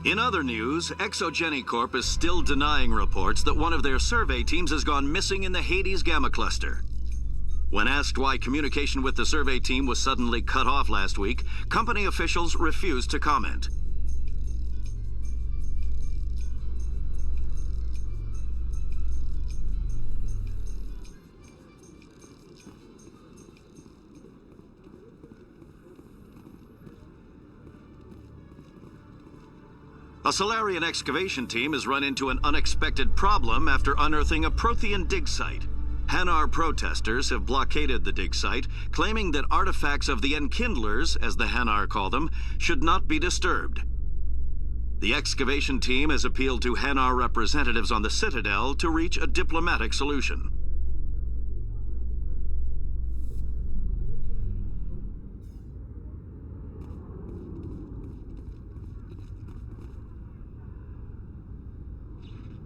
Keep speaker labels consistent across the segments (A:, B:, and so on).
A: In other news, ExogeniCorp is still denying reports that one of their survey teams has gone missing in the Hades Gamma Cluster. When asked why communication with the survey team was suddenly cut off last week, company officials refused to comment. A Solarian excavation team has run into an unexpected problem after unearthing a Prothean dig site. Hanar protesters have blockaded the dig site, claiming that artifacts of the Enkindlers, as the Hanar call them, should not be disturbed. The excavation team has appealed to Hanar representatives on the Citadel to reach a diplomatic solution.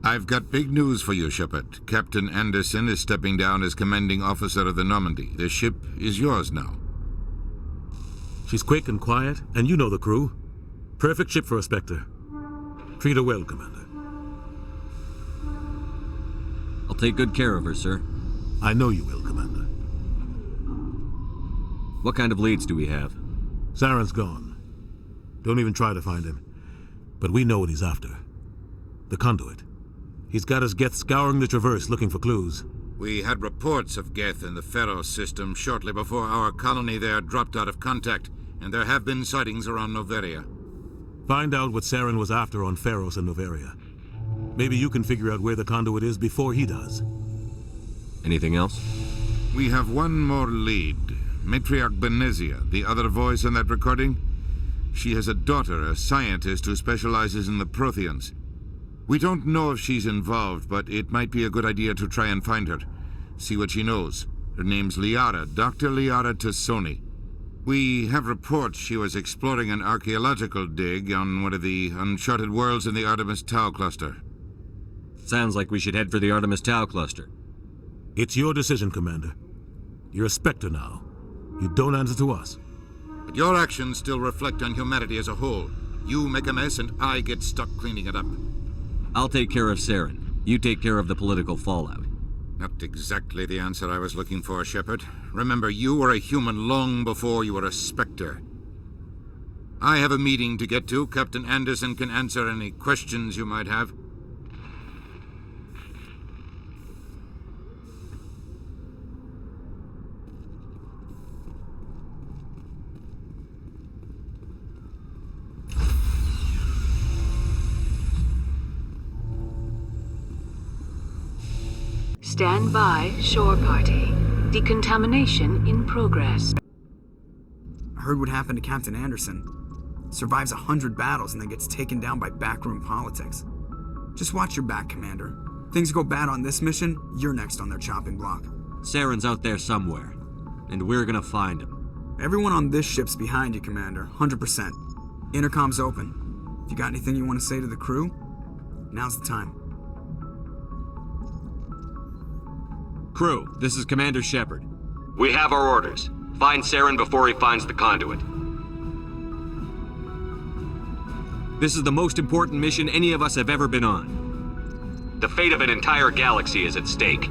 B: I've got big news for you, Shepard. Captain Anderson is stepping down as commanding officer of the Normandy. The ship is yours now.
C: She's quick and quiet, and you know the crew. Perfect ship for a Spectre. Treat her well, Commander.
D: I'll take good care of her, sir.
C: I know you will, Commander.
D: What kind of leads do we have?
C: Saren's gone. Don't even try to find him. But we know what he's after. The conduit. He's got his Geth scouring the Traverse looking for clues.
B: We had reports of Geth in the Pharos system shortly before our colony there dropped out of contact, and there have been sightings around Noveria.
C: Find out what Saren was after on Pharos and Noveria. Maybe you can figure out where the conduit is before he does.
D: Anything else?
B: We have one more lead. Matriarch Benezia, the other voice in that recording. She has a daughter, a scientist who specializes in the Protheans. We don't know if she's involved, but it might be a good idea to try and find her. See what she knows. Her name's Liara, Dr. Liara Tassoni. We have reports she was exploring an archaeological dig on one of the uncharted worlds in the Artemis Tau cluster.
D: Sounds like we should head for the Artemis Tau cluster.
C: It's your decision, Commander. You're a Spectre now. You don't answer to us.
B: But your actions still reflect on humanity as a whole. You make a mess and I get stuck cleaning it up.
D: I'll take care of Saren. You take care of the political fallout.
B: Not exactly the answer I was looking for, Shepard. Remember, you were a human long before you were a Spectre. I have a meeting to get to. Captain Anderson can answer any questions you might have.
E: Stand by, shore party. Decontamination in progress.
F: I heard what happened to Captain Anderson. Survives 100 battles and then gets taken down by backroom politics. Just watch your back, Commander. Things go bad on this mission, you're next on their chopping block.
D: Saren's out there somewhere, and we're gonna find him.
F: Everyone on this ship's behind you, Commander. 100%. Intercom's open. If you got anything you want to say to the crew, now's the time.
D: Crew, this is Commander Shepard. We have our orders. Find Saren before he finds the conduit. This is the most important mission any of us have ever been on. The fate of an entire galaxy is at stake.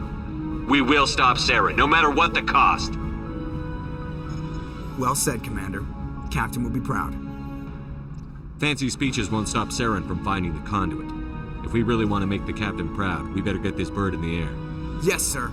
D: We will stop Saren, no matter what the cost.
F: Well said, Commander. Captain will be proud.
D: Fancy speeches won't stop Saren from finding the conduit. If we really want to make the captain proud, we better get this bird in the air.
F: Yes, sir.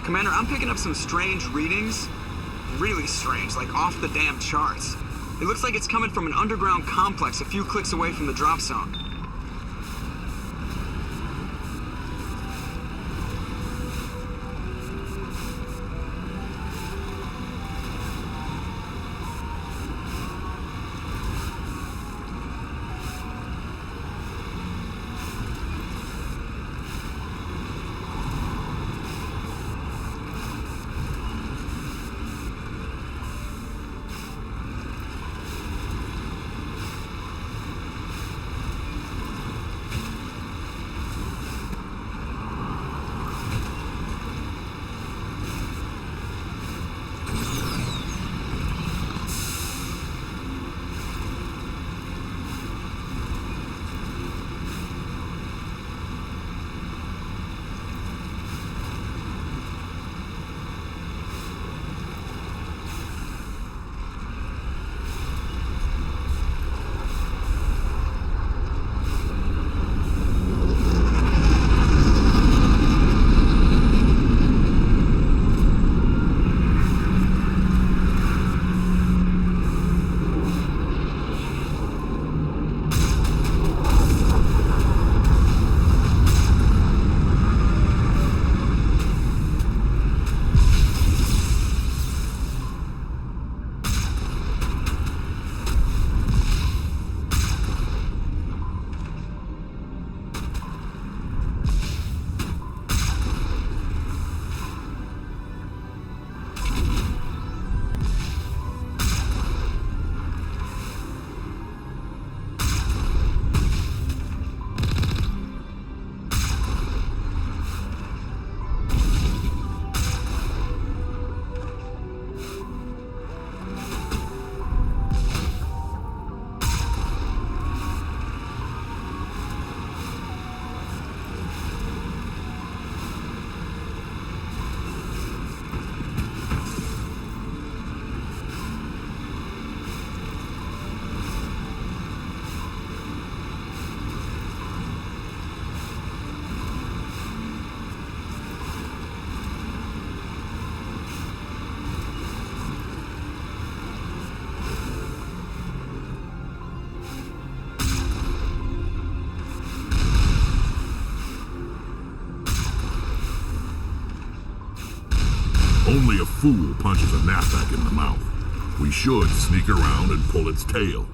F: Commander, I'm picking up some strange readings. Really strange, like off the damn charts. It looks like it's coming from an underground complex a few clicks away from the drop zone.
G: Only a fool punches a knapsack in the mouth. We should sneak around and pull its tail.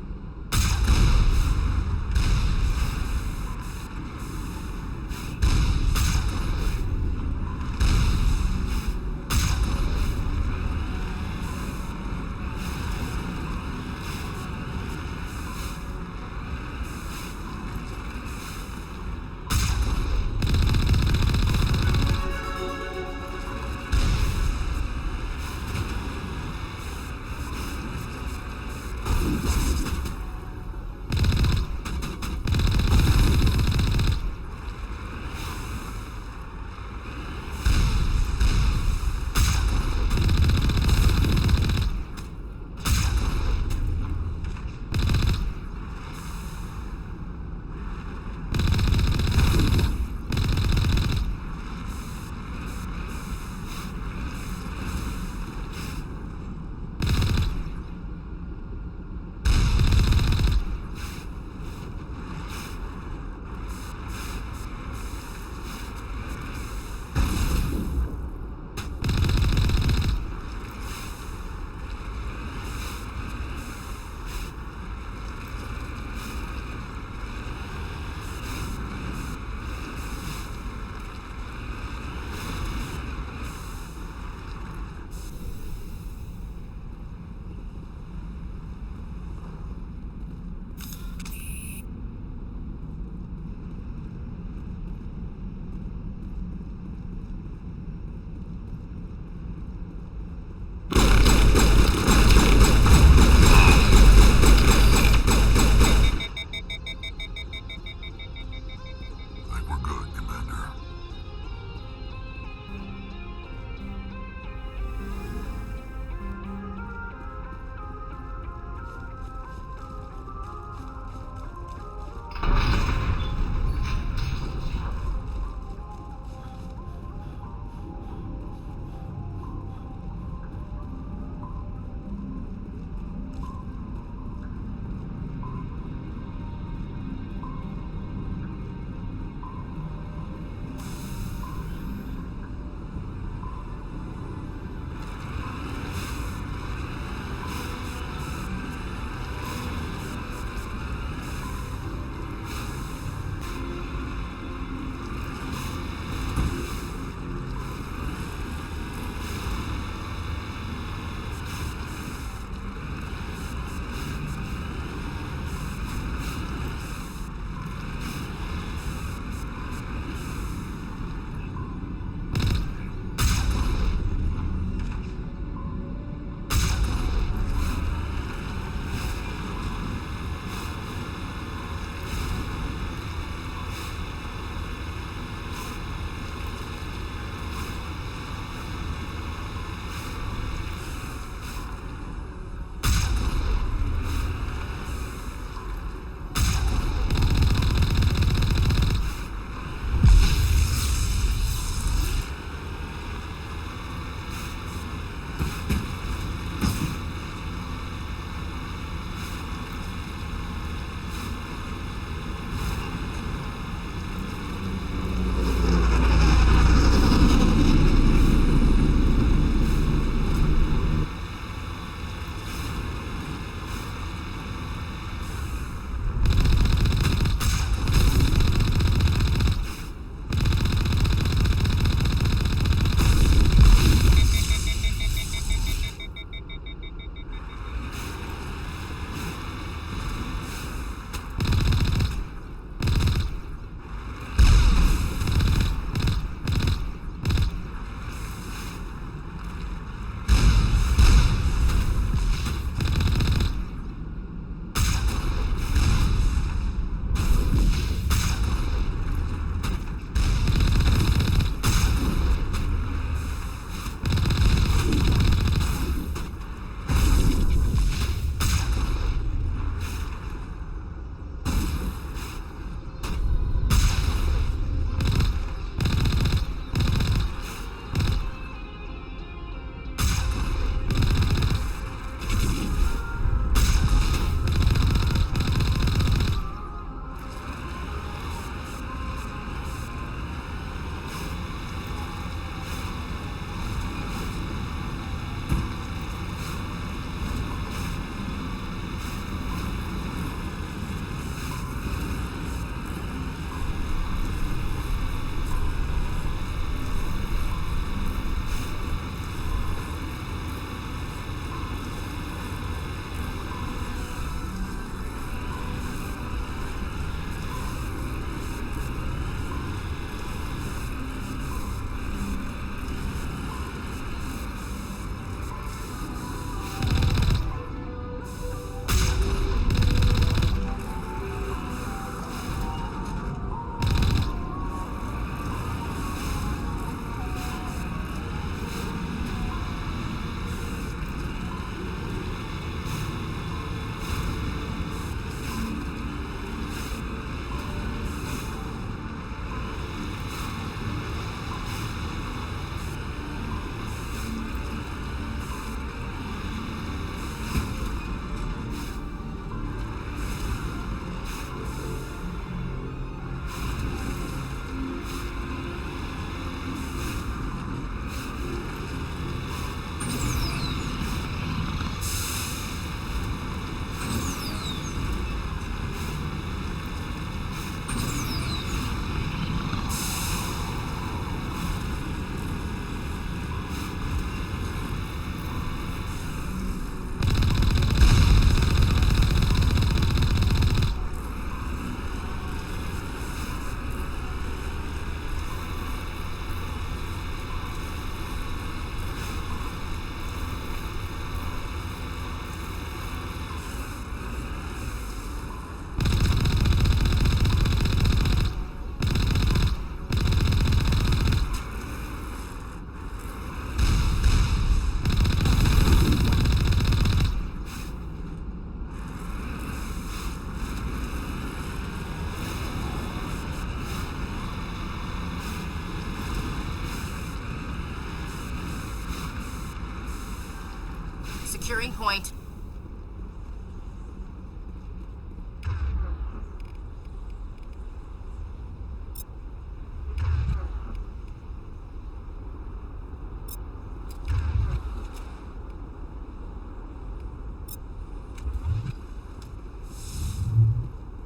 H: measuring point.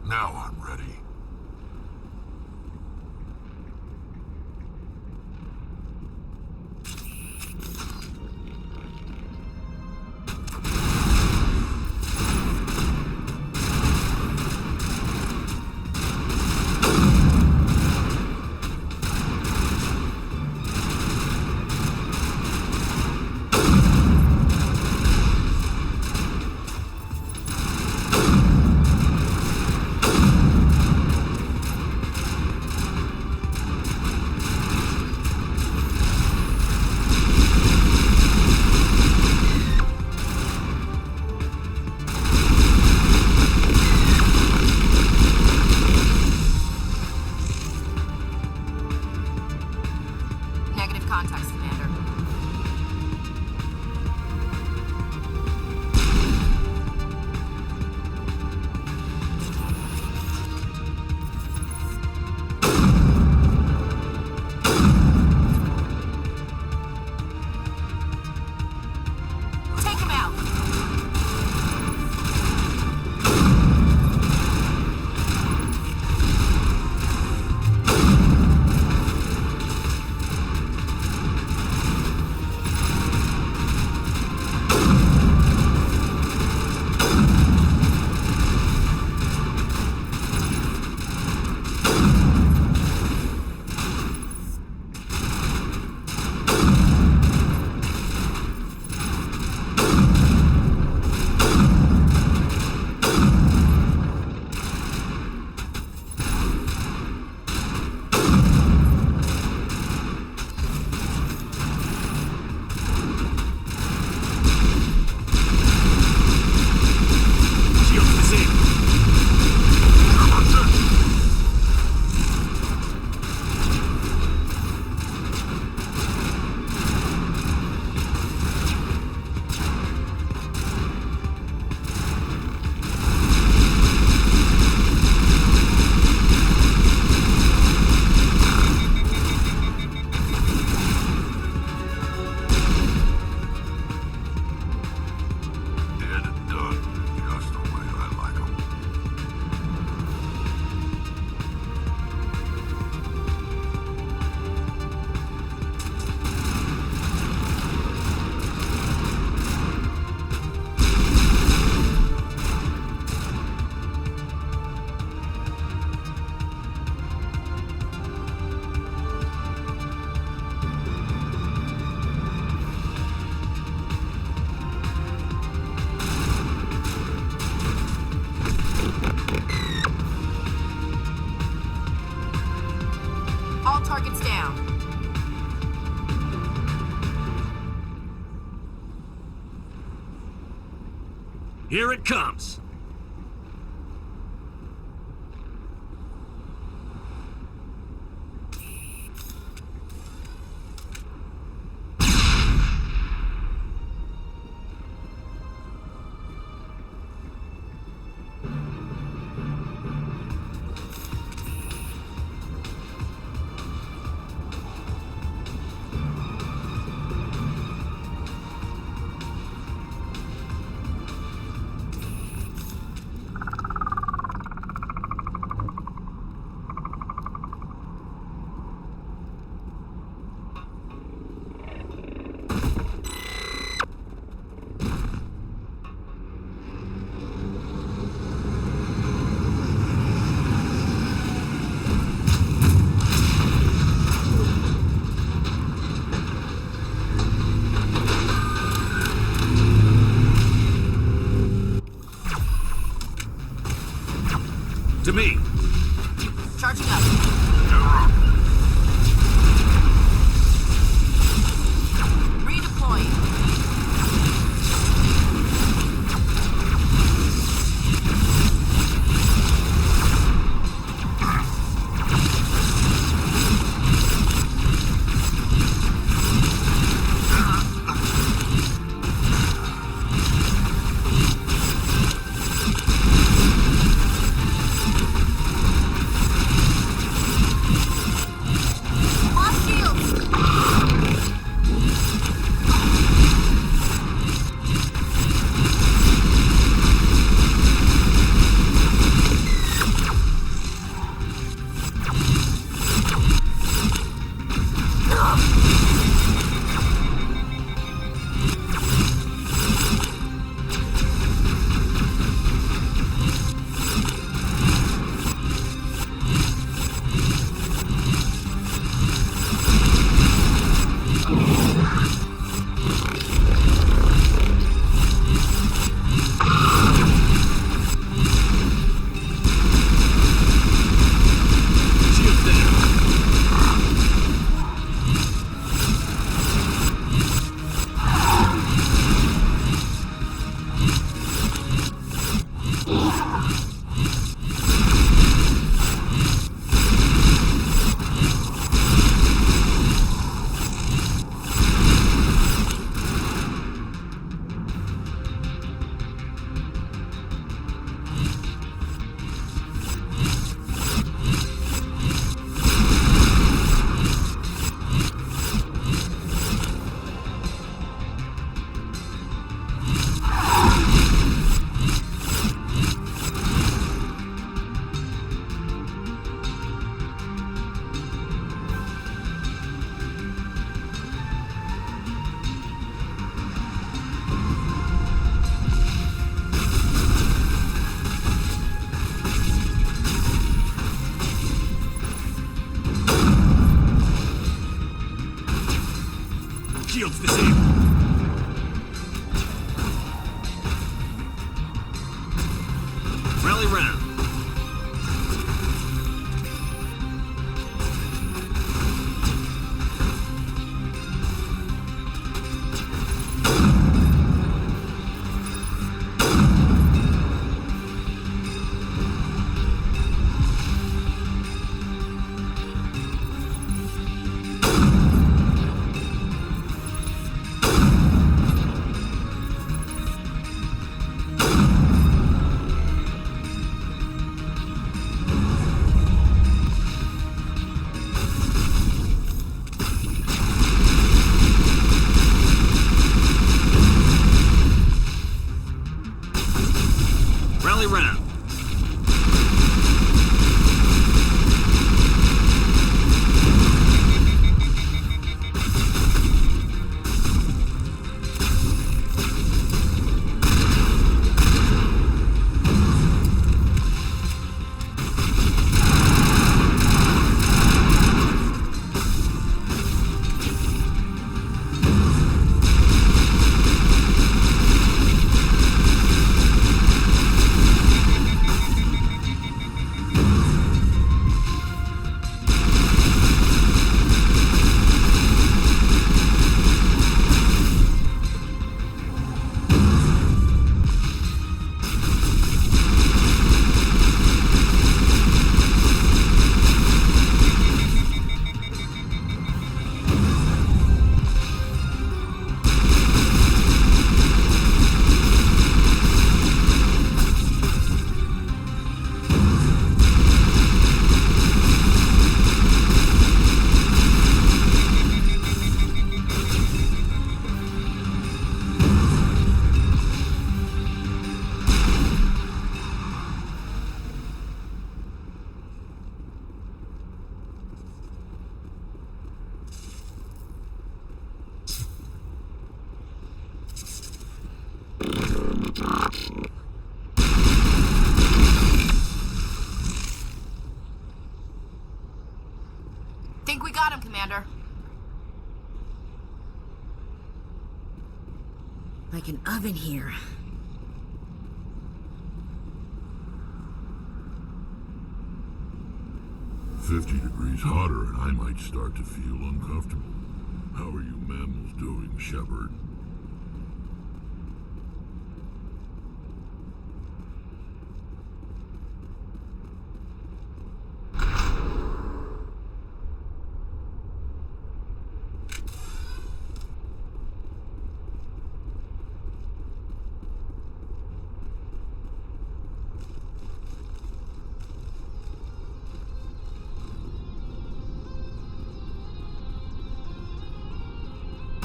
G: Now I'm ready.
H: Negative contacts, Commander. Take him out!
G: Dead and done, just the way I like 'em.
H: All targets down.
D: Here it comes.
I: Shields disabled.
A: Rally round. Rally round.
H: Think we got him, Commander.
J: Like an oven here.
G: "50 degrees hotter and I might start to feel uncomfortable. How are you mammals doing, Shepard?"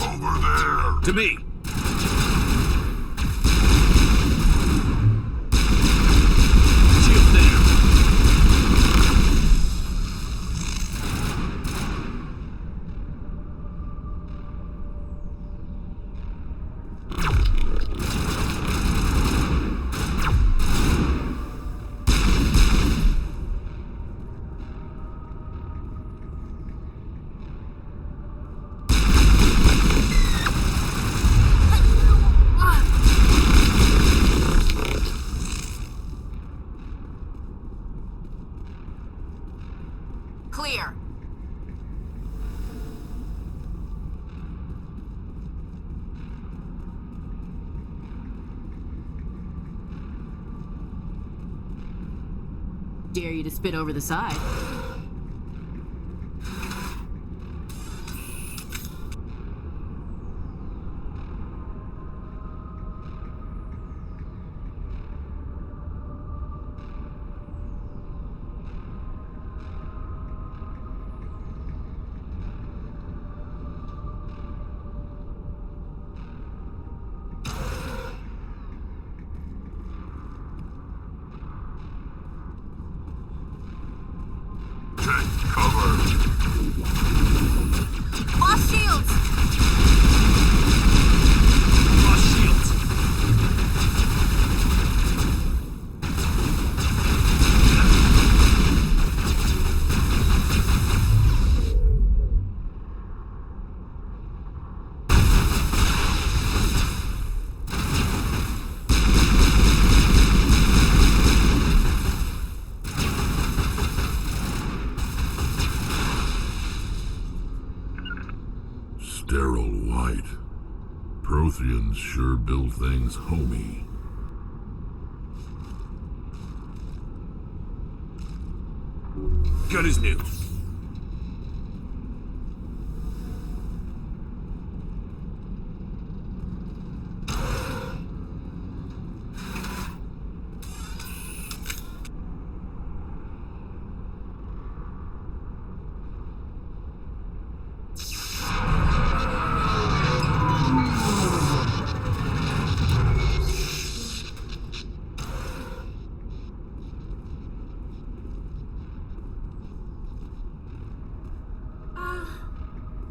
G: Over there!
I: To me! Shield down!
H: Clear.
J: Dare you to spit over the side.
G: sterile white. Protheans sure build things homey.
I: Gun is new.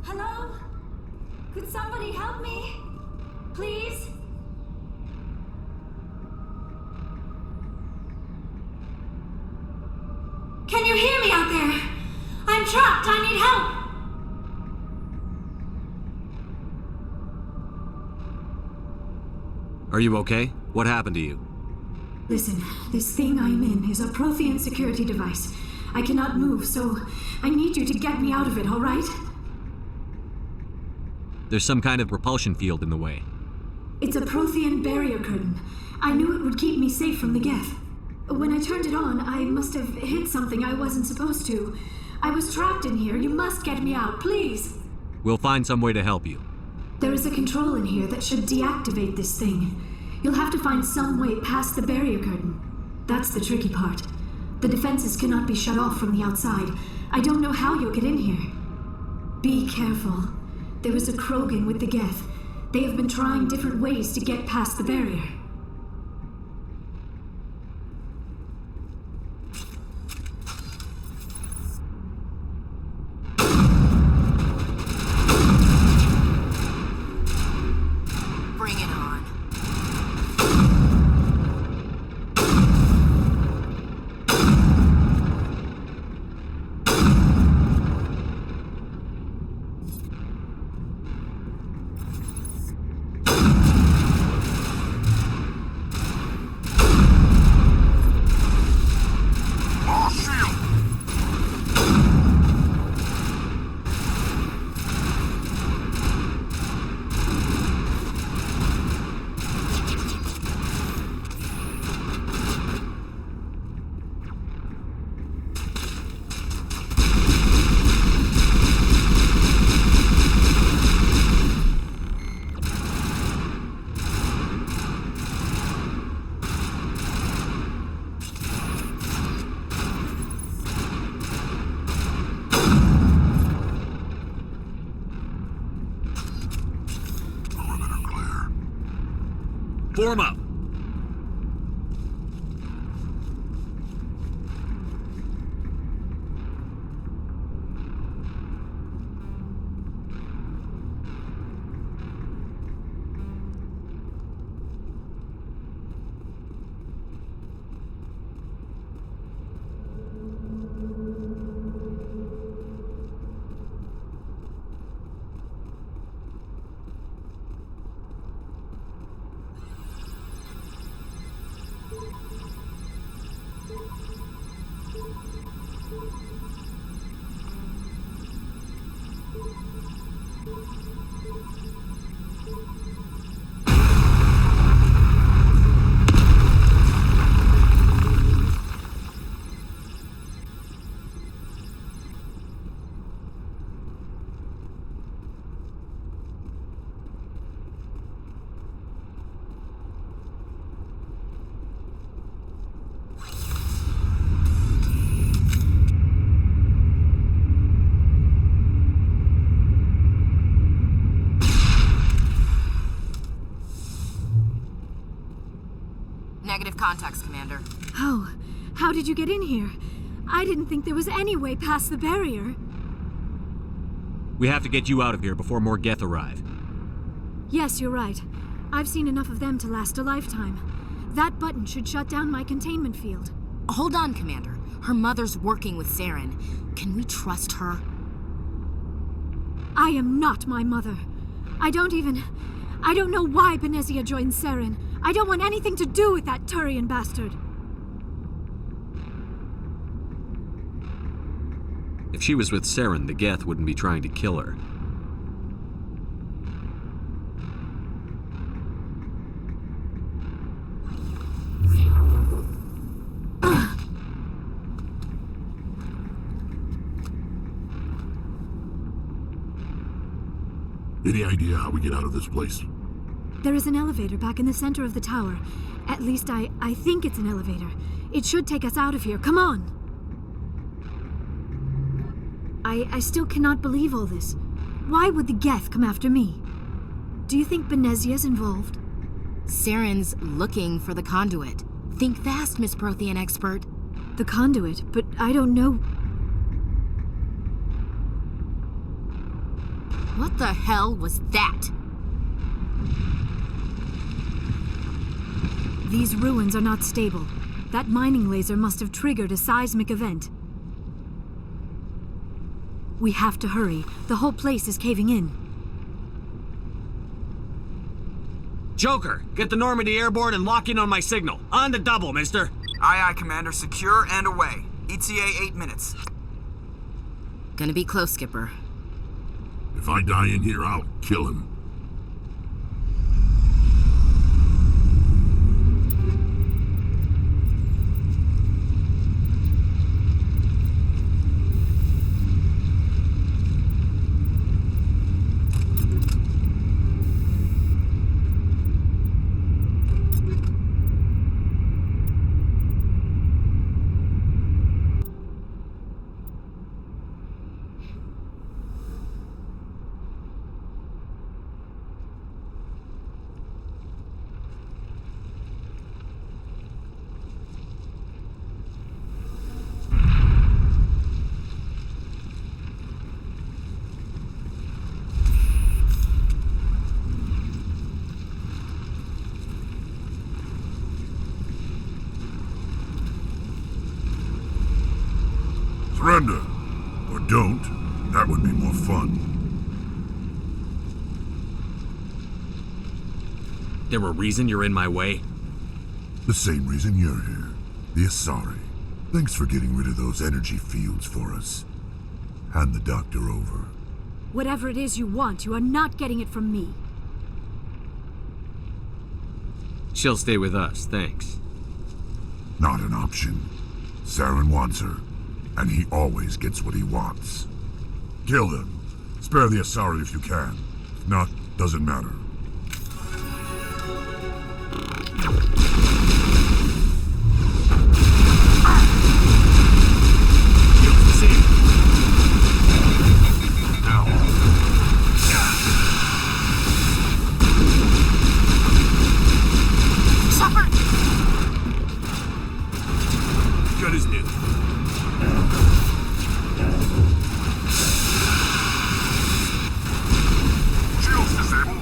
K: Hello? Could somebody help me? Please? Can you hear me out there? I'm trapped. I need help.
D: Are you okay? What happened to you?
K: Listen, this thing I'm in is a Prothean security device. I cannot move, so I need you to get me out of it, all right?
D: There's some kind of repulsion field in the way.
K: It's a Prothean barrier curtain. I knew it would keep me safe from the Geth. When I turned it on, I must have hit something I wasn't supposed to. I was trapped in here. You must get me out, please.
D: We'll find some way to help you.
K: There is a control in here that should deactivate this thing. You'll have to find some way past the barrier curtain. That's the tricky part. The defenses cannot be shut off from the outside. I don't know how you'll get in here. Be careful. There is a Krogan with the Geth. They have been trying different ways to get past the barrier.
H: Bring it on.
I: Form up.
H: Negative contacts, Commander.
K: Oh, how did you get in here? I didn't think there was any way past the barrier.
D: We have to get you out of here before more Geth arrive.
K: Yes, you're right. I've seen enough of them to last a lifetime. That button should shut down my containment field.
H: Hold on, Commander. Her mother's working with Saren. Can we trust her?
K: I am not my mother. I don't know why Benezia joined Saren. I don't want anything to do with that Turian bastard.
D: If she was with Saren, the Geth wouldn't be trying to kill her.
G: Any idea how we get out of this place?
K: There is an elevator back in the center of the tower. At least I think it's an elevator. It should take us out of here. Come on! I still cannot believe all this. Why would the Geth come after me? Do you think Benezia's involved?
H: Saren's looking for the conduit. Think fast, Miss Prothean expert.
K: The conduit? But I don't know...
H: What the hell was that?
K: These ruins are not stable. That mining laser must have triggered a seismic event. We have to hurry. The whole place is caving in.
I: Joker, get the Normandy airborne and lock in on my signal. On the double, mister.
F: Aye, aye, Commander. Secure and away. ETA 8 minutes.
H: Gonna be close, Skipper.
G: If I die in here, I'll kill him. Surrender. Or don't. That would be more fun.
I: There a reason you're in my way?
G: The same reason you're here. The Asari. Thanks for getting rid of those energy fields for us. Hand the doctor over.
K: Whatever it is you want, you are not getting it from me.
I: She'll stay with us, thanks.
G: Not an option. Saren wants her, and he always gets what he wants. Kill them. Spare the Asari if you can. If not, doesn't matter.
I: Good as new.
G: Shields disabled.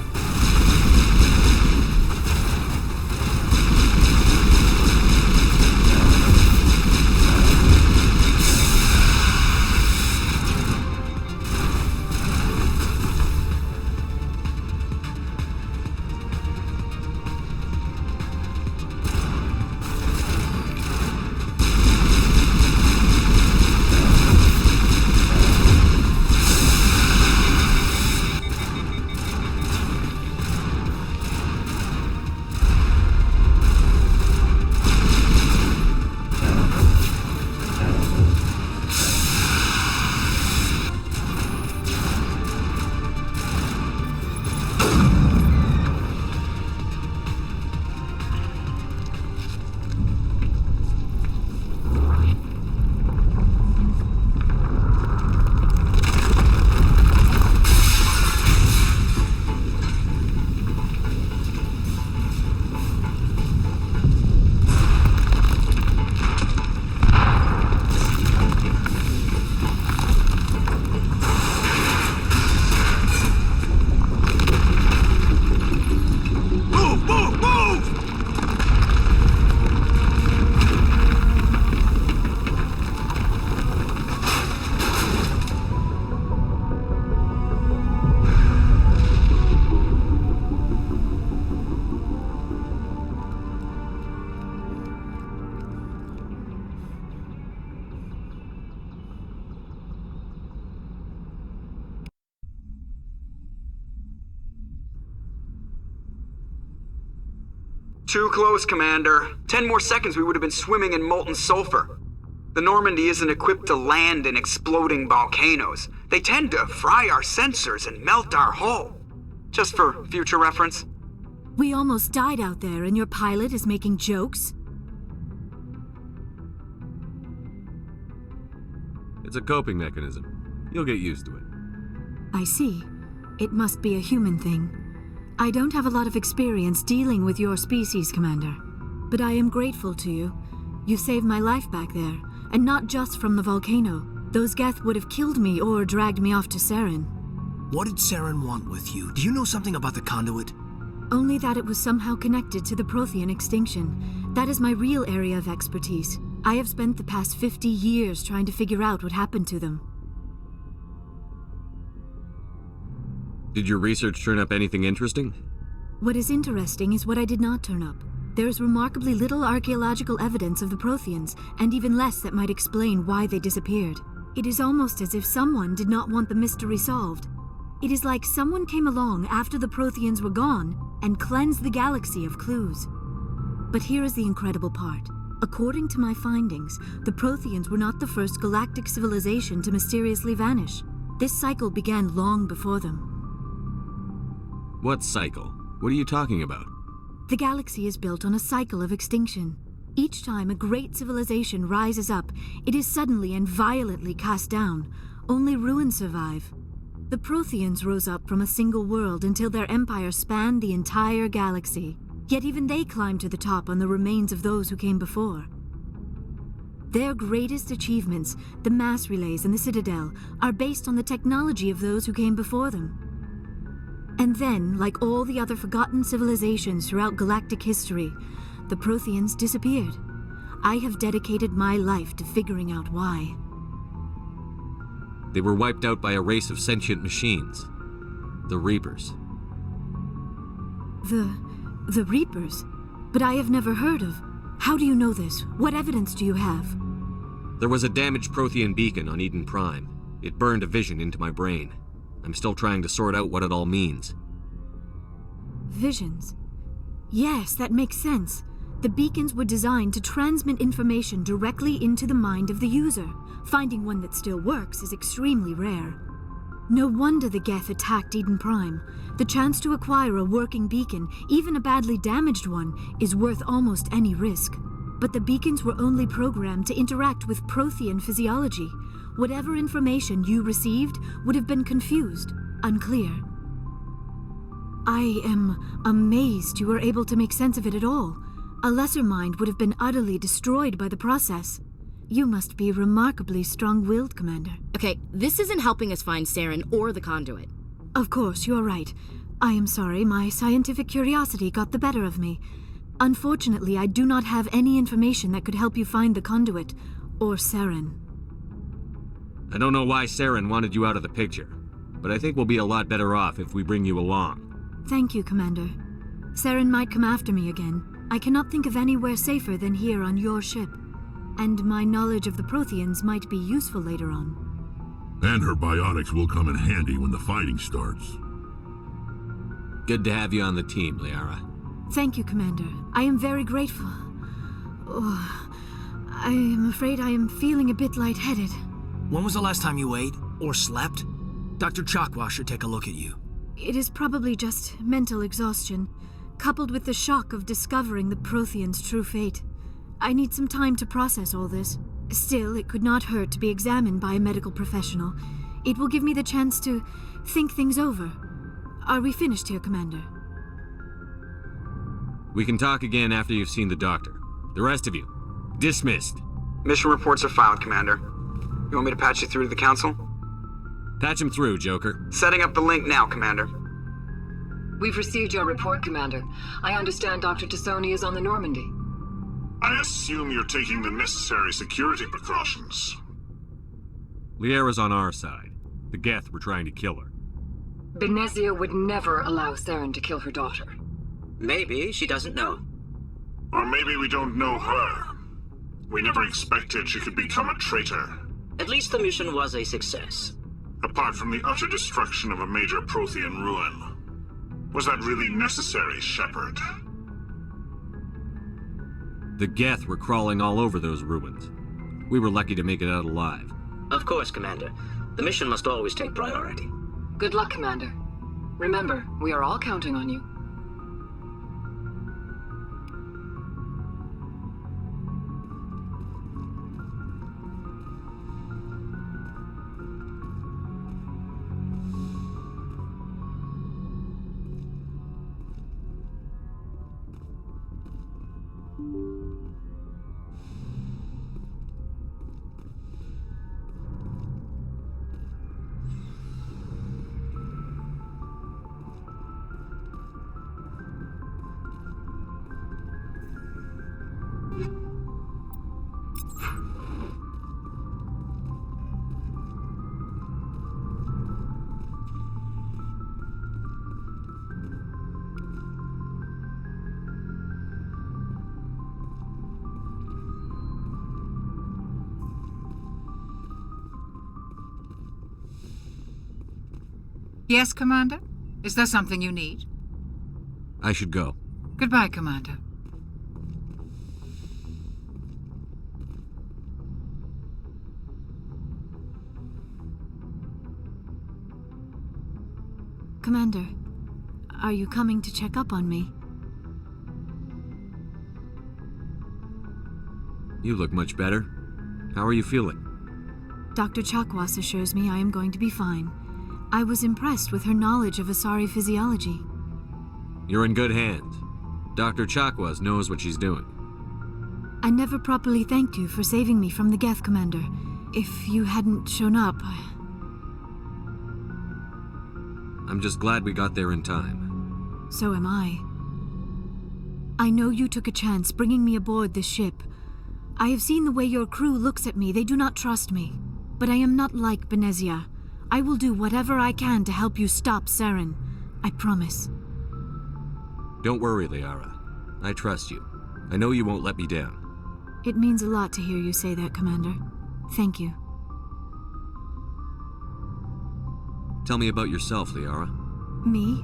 F: Too close, Commander. 10 more seconds we would have been swimming in molten sulfur. The Normandy isn't equipped to land in exploding volcanoes. They tend to fry our sensors and melt our hull. Just for future reference.
K: We almost died out there and your pilot is making jokes?
D: It's a coping mechanism. You'll get used to it.
K: I see. It must be a human thing. I don't have a lot of experience dealing with your species, Commander. But I am grateful to you. You saved my life back there, and not just from the volcano. Those Geth would have killed me or dragged me off to Saren.
L: What did Saren want with you? Do you know something about the conduit?
K: Only that it was somehow connected to the Prothean extinction. That is my real area of expertise. I have spent the past 50 years trying to figure out what happened to them.
D: Did your research turn up anything interesting?
K: What is interesting is what I did not turn up. There is remarkably little archaeological evidence of the Protheans, and even less that might explain why they disappeared. It is almost as if someone did not want the mystery solved. It is like someone came along after the Protheans were gone and cleansed the galaxy of clues. But here is the incredible part. According to my findings, the Protheans were not the first galactic civilization to mysteriously vanish. This cycle began long before them.
D: What cycle? What are you talking about?
K: The galaxy is built on a cycle of extinction. Each time a great civilization rises up, it is suddenly and violently cast down. Only ruins survive. The Protheans rose up from a single world until their empire spanned the entire galaxy. Yet even they climbed to the top on the remains of those who came before. Their greatest achievements, the mass relays and the Citadel, are based on the technology of those who came before them. And then, like all the other forgotten civilizations throughout galactic history, the Protheans disappeared. I have dedicated my life to figuring out why.
D: They were wiped out by a race of sentient machines. The Reapers.
K: The Reapers? But I have never heard of. How do you know this? What evidence do you have?
D: There was a damaged Prothean beacon on Eden Prime. It burned a vision into my brain. I'm still trying to sort out what it all means.
K: Visions? Yes, that makes sense. The beacons were designed to transmit information directly into the mind of the user. Finding one that still works is extremely rare. No wonder the Geth attacked Eden Prime. The chance to acquire a working beacon, even a badly damaged one, is worth almost any risk. But the beacons were only programmed to interact with Prothean physiology. Whatever information you received would have been confused, unclear. I am amazed you were able to make sense of it at all. A lesser mind would have been utterly destroyed by the process. You must be remarkably strong-willed, Commander.
H: Okay, this isn't helping us find Saren or the conduit.
K: Of course, you're right. I am sorry, my scientific curiosity got the better of me. Unfortunately, I do not have any information that could help you find the conduit, or Saren.
D: I don't know why Saren wanted you out of the picture, but I think we'll be a lot better off if we bring you along.
K: Thank you, Commander. Saren might come after me again. I cannot think of anywhere safer than here on your ship. And my knowledge of the Protheans might be useful later on.
G: And her biotics will come in handy when the fighting starts.
D: Good to have you on the team, Liara.
K: Thank you, Commander. I am very grateful. Oh, I am afraid I am feeling a bit lightheaded.
L: When was the last time you ate or slept? Dr. Chakwa should take a look at you.
K: It is probably just mental exhaustion, coupled with the shock of discovering the Protheans' true fate. I need some time to process all this. Still, it could not hurt to be examined by a medical professional. It will give me the chance to think things over. Are we finished here, Commander?
D: We can talk again after you've seen the doctor. The rest of you, dismissed.
F: Mission reports are filed, Commander. You want me to patch you through to the Council?
D: Patch him through, Joker.
F: Setting up the link now, Commander.
E: We've received your report, Commander. I understand Dr. Tassoni is on the Normandy.
G: I assume you're taking the necessary security precautions.
D: Liara's on our side. The Geth were trying to kill her.
E: Benezia would never allow Saren to kill her daughter.
M: Maybe she doesn't know.
G: Or maybe we don't know her. We never expected she could become a traitor.
M: At least the mission was a success.
G: Apart from the utter destruction of a major Prothean ruin. Was that really necessary, Shepard?
D: The Geth were crawling all over those ruins. We were lucky to make it out alive.
M: Of course, Commander. The mission must always take priority.
E: Good luck, Commander. Remember, we are all counting on you.
N: Yes, Commander? Is there something you need?
I: I should go.
N: Goodbye, Commander.
K: Commander, are you coming to check up on me?
I: You look much better. How are you feeling?
K: Dr. Chakwas assures me I am going to be fine. I was impressed with her knowledge of Asari physiology.
I: You're in good hands. Dr. Chakwas knows what she's doing.
K: I never properly thanked you for saving me from the Geth, Commander. If you hadn't shown up,
I: I'm just glad we got there in time.
K: So am I. I know you took a chance bringing me aboard this ship. I have seen the way your crew looks at me. They do not trust me. But I am not like Benezia. I will do whatever I can to help you stop Saren. I promise.
I: Don't worry, Liara. I trust you. I know you won't let me down.
K: It means a lot to hear you say that, Commander. Thank you.
I: Tell me about yourself, Liara.
K: Me?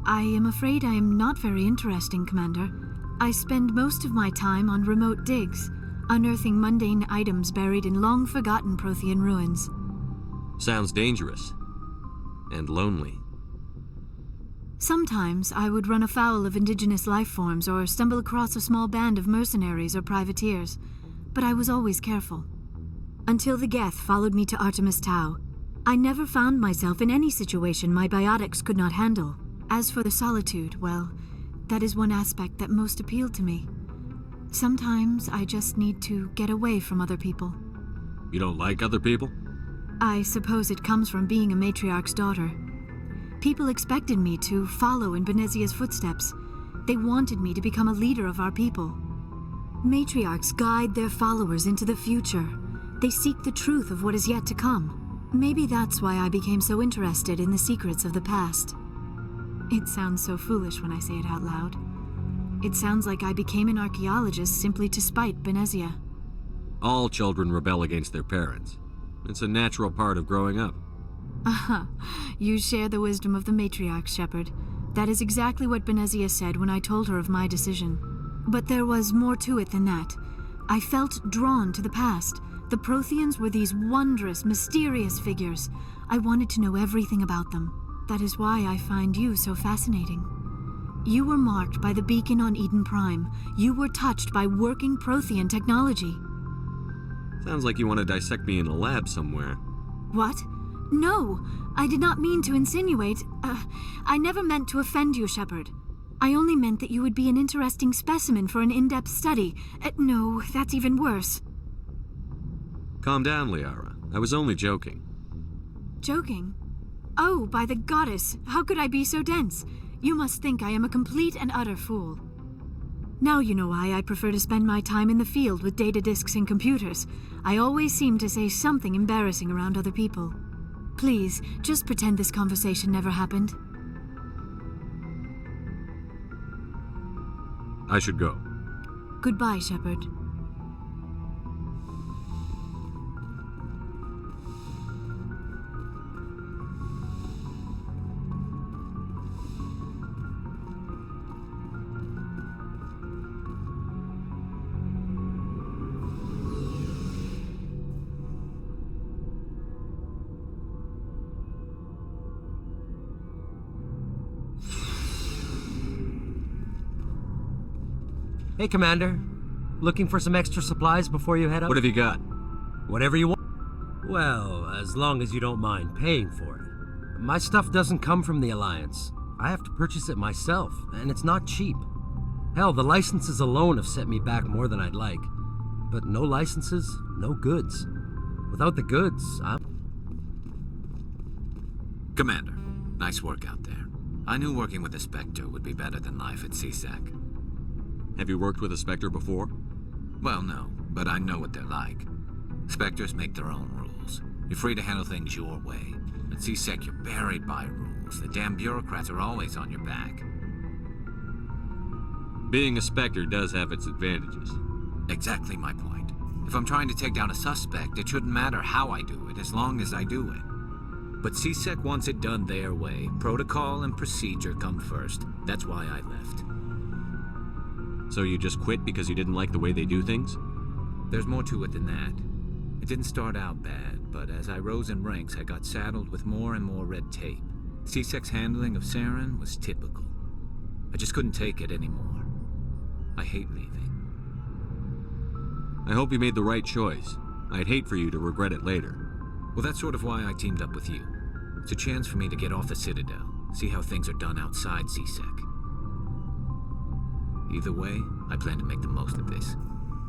K: I am afraid I am not very interesting, Commander. I spend most of my time on remote digs, unearthing mundane items buried in long-forgotten Prothean ruins.
I: Sounds dangerous. And lonely.
K: Sometimes I would run afoul of indigenous life forms or stumble across a small band of mercenaries or privateers, but I was always careful. Until the Geth followed me to Artemis Tau, I never found myself in any situation my biotics could not handle. As for the solitude, well, that is one aspect that most appealed to me. Sometimes I just need to get away from other people.
I: You don't like other people?
K: I suppose it comes from being a matriarch's daughter. People expected me to follow in Benezia's footsteps. They wanted me to become a leader of our people. Matriarchs guide their followers into the future. They seek the truth of what is yet to come. Maybe that's why I became so interested in the secrets of the past. It sounds so foolish when I say it out loud. It sounds like I became an archaeologist simply to spite Benezia.
I: All children rebel against their parents. It's a natural part of growing up.
K: Aha, you share the wisdom of the matriarch, Shepard. That is exactly what Benezia said when I told her of my decision. But there was more to it than that. I felt drawn to the past. The Protheans were these wondrous, mysterious figures. I wanted to know everything about them. That is why I find you so fascinating. You were marked by the beacon on Eden Prime. You were touched by working Prothean technology.
I: Sounds like you want to dissect me in a lab somewhere.
K: What? No, I did not mean to insinuate. I never meant to offend you, Shepard. I only meant that you would be an interesting specimen for an in-depth study. No, that's even worse.
I: Calm down, Liara. I was only joking.
K: Joking? Oh, by the goddess, how could I be so dense? You must think I am a complete and utter fool. Now you know why I prefer to spend my time in the field with data disks and computers. I always seem to say something embarrassing around other people. Please, just pretend this conversation never happened.
I: I should go.
K: Goodbye, Shepard.
I: Hey, Commander. Looking for some extra supplies before you head out?
D: What have you got?
I: Whatever you want. Well, as long as you don't mind paying for it. My stuff doesn't come from the Alliance. I have to purchase it myself, and it's not cheap. Hell, the licenses alone have set me back more than I'd like. But no licenses, no goods. Without the goods,
O: Commander, nice work out there. I knew working with a Spectre would be better than life at CSEC.
D: Have you worked with a Spectre before?
O: Well, no, but I know what they're like. Spectres make their own rules. You're free to handle things your way. At CSEC, you're buried by rules. The damn bureaucrats are always on your back.
D: Being a Spectre does have its advantages.
O: Exactly my point. If I'm trying to take down a suspect, it shouldn't matter how I do it, as long as I do it. But CSEC wants it done their way. Protocol and procedure come first. That's why I left.
D: So you just quit because you didn't like the way they do things?
O: There's more to it than that. It didn't start out bad, but as I rose in ranks, I got saddled with more and more red tape. CSEC's handling of Saren was typical. I just couldn't take it anymore. I hate leaving.
D: I hope you made the right choice. I'd hate for you to regret it later.
O: Well, that's sort of why I teamed up with you. It's a chance for me to get off the Citadel, see how things are done outside CSEC. Either way, I plan to make the most of this.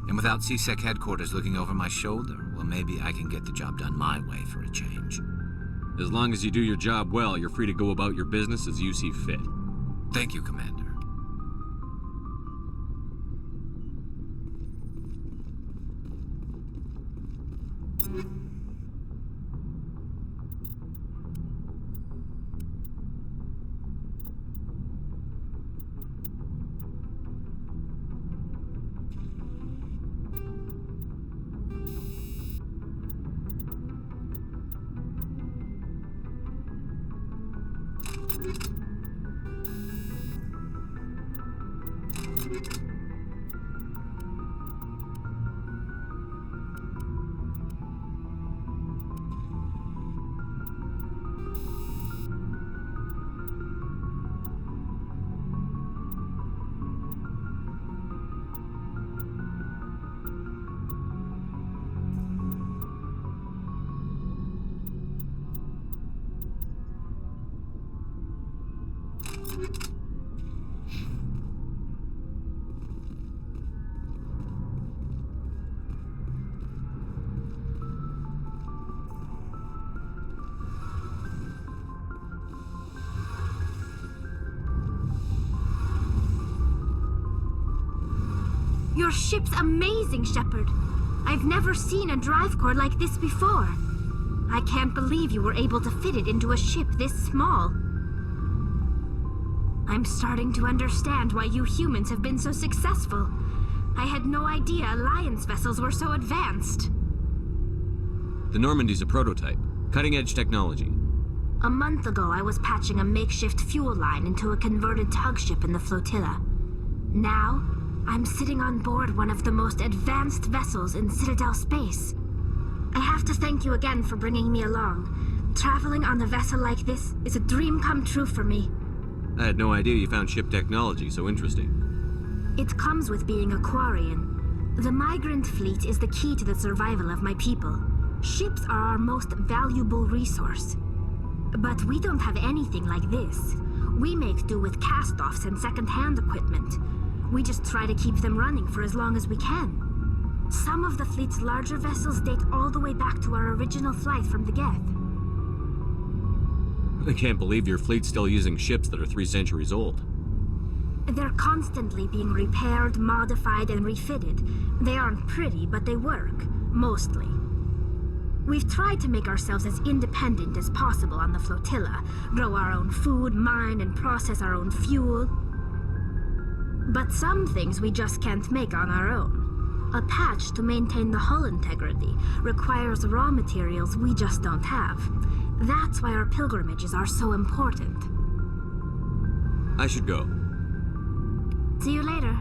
O: And without CSEC headquarters looking over my shoulder, well, maybe I can get the job done my way for a change.
D: As long as you do your job well, you're free to go about your business as you see fit.
O: Thank you, Commander.
K: Your ship's amazing, Shepard. I've never seen a drive core like this before. I can't believe you were able to fit it into a ship this small. I'm starting to understand why you humans have been so successful. I had no idea Alliance vessels were so advanced.
D: The Normandy's a prototype. Cutting-edge technology.
K: A month ago, I was patching a makeshift fuel line into a converted tug ship in the flotilla. Now, I'm sitting on board one of the most advanced vessels in Citadel space. I have to thank you again for bringing me along. Traveling on a vessel like this is a dream come true for me.
D: I had no idea you found ship technology so interesting.
K: It comes with being a Quarian. The migrant fleet is the key to the survival of my people. Ships are our most valuable resource. But we don't have anything like this. We make do with cast-offs and second-hand equipment. We just try to keep them running for as long as we can. Some of the fleet's larger vessels date all the way back to our original flight from the Geth.
D: I can't believe your fleet's still using ships that are 3 centuries old.
K: They're constantly being repaired, modified, and refitted. They aren't pretty, but they work. Mostly. We've tried to make ourselves as independent as possible on the flotilla. Grow our own food, mine, and process our own fuel. But some things we just can't make on our own. A patch to maintain the hull integrity requires raw materials we just don't have. That's why our pilgrimages are so important.
D: I should go.
K: See you later.